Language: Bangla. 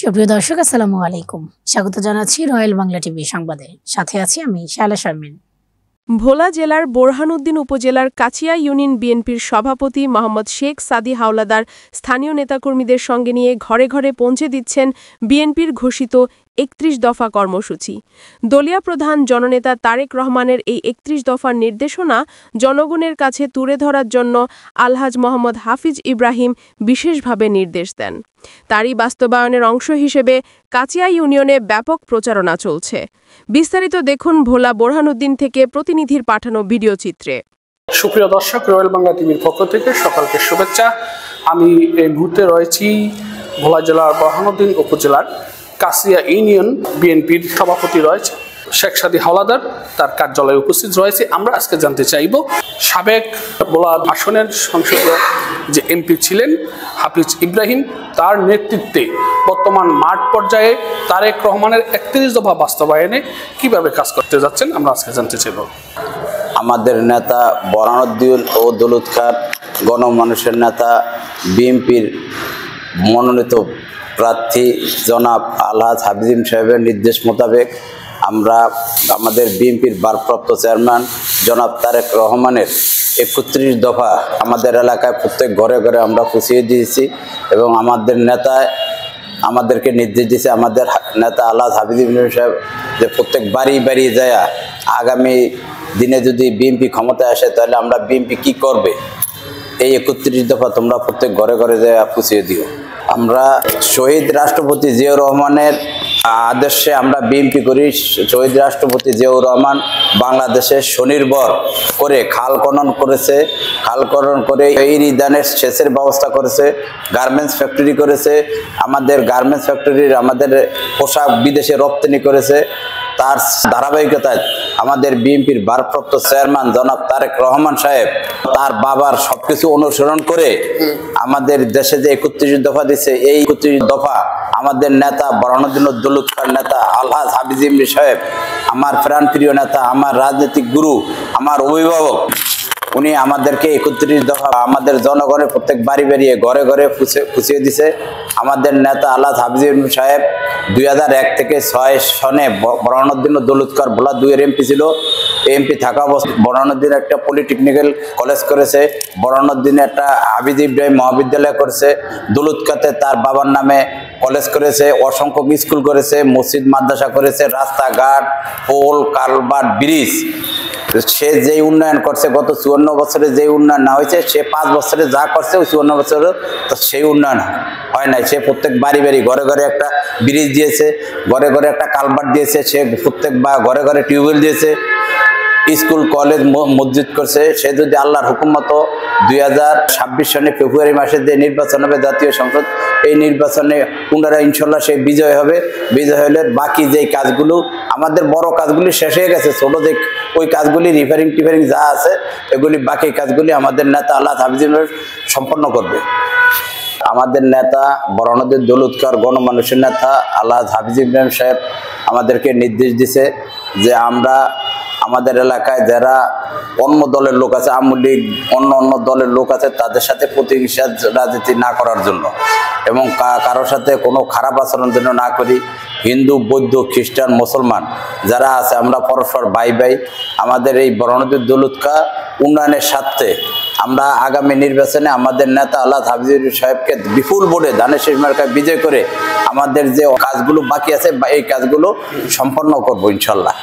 সুপ্রিয় দর্শক, আসসালামু আলাইকুম। স্বাগত জানাচ্ছি রয়্যাল বাংলা টিভি সংবাদে। সাথে আছি আমি শায়লা শারমিন। ভোলা জেলার বোরহানউদ্দিন উপজেলার কাচিয়া ইউনিয়ন বিএনপির সভাপতি মোহাম্মদ শেখ সাদি হাওলাদার স্থানীয় নেতাকর্মীদের সঙ্গে নিয়ে ঘরে ঘরে পৌঁছে দিচ্ছেন বিএনপির ঘোষিত ৩১ দফা কর্মসূচি। দলীয় প্রধান জননেতা তারেক রহমানের এই ৩১ দফার নির্দেশনা জনগণের কাছে তুলে ধরার জন্য আলহাজ মোহাম্মদ হাফিজ ইব্রাহিম বিশেষভাবে নির্দেশ দেন। তারই বাস্তবায়নের অংশ হিসেবে কাচিয়া ইউনিয়নে ব্যাপক প্রচারণা চলছে। বিস্তারিত দেখুন ভোলা বোরহানউদ্দিন থেকে প্রতিনিধির পাঠানো ভিডিও চিত্রে। সুপ্রিয় দর্শক, রয়্যাল বাংলা টিভির পক্ষ থেকে সকালকে শুভেচ্ছা। আমি এই মুহূর্তে রয়েছি ভোলা জেলার বোরহানউদ্দিন উপজেলার কাচিয়া ইউনিয়ন বিএনপির সভাপতি রয়েছে শেখ সাদি হাওলাদার, তার কার্যালয়ে উপস্থিত রয়েছে। আমরা আজকে জানতে চাইব সাবেক ভোলা আসনের সংসদীয় যে এমপি ছিলেন হাফিজ ইব্রাহিম, তার নেতৃত্বে বর্তমান মাঠ পর্যায়ে তারেক রহমানের ৩১ দফা বাস্তবায়নে কিভাবে কাজ করতে যাচ্ছেন আমরা আজকে জানতে চাইব। আমাদের নেতা বোরহানউদ্দিন ও দৌলত খান গণমানুষের নেতা বিএনপির মনোনীত প্রার্থী জনাব আলহাজ হাফিজ সাহেবের নির্দেশ মোতাবেক আমরা আমাদের বিএনপির ভারপ্রাপ্ত চেয়ারম্যান জনাব তারেক রহমানের ৩১ দফা আমাদের এলাকায় প্রত্যেক ঘরে ঘরে আমরা পৌঁছিয়ে দিয়েছি এবং আমাদের নেতা আমাদেরকে নির্দেশ দিয়েছে, আমাদের নেতা আলহাজ হাফিজ সাহেব, যে প্রত্যেক বাড়ি বাড়ি যায় আগামী দিনে যদি বিএনপি ক্ষমতায় আসে তাহলে আমরা বিএনপি কি করবে, এই ৩১ দফা তোমরা প্রত্যেক ঘরে ঘরে যায় পৌঁছিয়ে দিও। আমরা শহীদ রাষ্ট্রপতি জিয়াউর রহমানের আদর্শে আমরা বিএনপি করি। শহীদ রাষ্ট্রপতি জিয়াউর রহমান বাংলাদেশে স্বনির্ভর করে খাল খনন করেছে, খাল খনন করে এই ধানের সেচের ব্যবস্থা করেছে, গার্মেন্টস ফ্যাক্টরি করেছে, আমাদের গার্মেন্টস ফ্যাক্টরির আমাদের পোশাক বিদেশে রপ্তানি করেছে। তার ধারাবাহিকতায় আমাদের বিএনপির ভারপ্রাপ্ত চেয়ারম্যান জনাব তারেক রহমান সাহেব তার বাবার সবকিছু অনুসরণ করে আমাদের দেশে যে ৩১ দফা দিচ্ছে, এই ৩১ দফা আমাদের নেতা বোরহানউদ্দিন দৌলত খান নেতা আলহাজ হাফিজ ইব্রাহিম সাহেব, আমার প্রাণপ্রিয় নেতা, আমার রাজনৈতিক গুরু, আমার অভিভাবক, উনি আমাদেরকে ৩১ দফা আমাদের জনগণের প্রত্যেক বাড়ি বাড়িয়ে ঘরে ঘরে পুষিয়ে দিছে। আমাদের নেতা আলহাজ হাফিজ ইব্রাহিম সাহেব ২০০১ থেকে ৬ সনে বোরহানউদ্দিন দৌলত খান ভোলা ২-এর এমপি ছিল। এমপি থাকা অবস্থায় বোরহানউদ্দিন একটা পলিটেকনিক্যাল কলেজ করেছে, বোরহানউদ্দিন একটা হাফিজ ইব্রাহিম মহাবিদ্যালয় করেছে, দৌলত খাতে তার বাবার নামে কলেজ করেছে, অসংখ্য স্কুল করেছে, মসজিদ মাদ্রাসা করেছে, রাস্তাঘাট, পোল, কালভার্ট, ব্রিজ। সে যেই উন্নয়ন করছে গত ৫৪ বছরে যে উন্নয়ন না হয়েছে, সে ৫ বছরে যা করছে ওই ৫৪ বছরে তো সেই উন্নয়ন হয় নাই। সে প্রত্যেক বাড়ি বাড়ি ঘরে ঘরে একটা ব্রিজ দিয়েছে, ঘরে ঘরে একটা কালভার্ট দিয়েছে, সে প্রত্যেক ঘরে ঘরে টিউবওয়েল দিয়েছে, স্কুল কলেজ মসজিদ করছে। সে যদি আল্লাহর হুকুম মতো ২০২৬ সনে ফেব্রুয়ারি মাসে যে নির্বাচন হবে জাতীয় সংসদ, এই নির্বাচনে পুনরায় ইনশাল্লাহ সে বিজয় হবে। বিজয় হলে বাকি যেই কাজগুলো আমাদের বড় কাজগুলি শেষ হয়ে গেছে, ছোট যে ওই কাজগুলি রিপেয়ারিং যা আছে এগুলি বাকি কাজগুলি আমাদের নেতা আলহাজ হাফিজ সম্পন্ন করবে। আমাদের নেতা বোরহানউদ্দিন দৌলত খান গণমানুষের নেতা আলহাজ হাফিজ ইব্রাহিম সাহেব আমাদেরকে নির্দেশ দিছে যে আমরা আমাদের এলাকায় যারা অন্য দলের লোক আছে, আওয়ামী লীগ অন্য দলের লোক আছে, তাদের সাথে প্রতিহিংসা রাজনীতি না করার জন্য এবং কারোর সাথে কোনো খারাপ আচরণ যেন না করি। হিন্দু, বৌদ্ধ, খ্রিস্টান, মুসলমান যারা আছে আমরা পরস্পর ভাই ভাই। আমাদের এই বোরহানউদ্দিন দৌলত খান উন্নয়নের স্বার্থে আমরা আগামী নির্বাচনে আমাদের নেতা আলহাজ হাফিজ সাহেবকে বিপুল ভোটে ধানের শীষ মার্কায় বিজয় করে আমাদের যে কাজগুলো বাকি আছে এই কাজগুলো সম্পন্ন করবো ইনশাল্লাহ।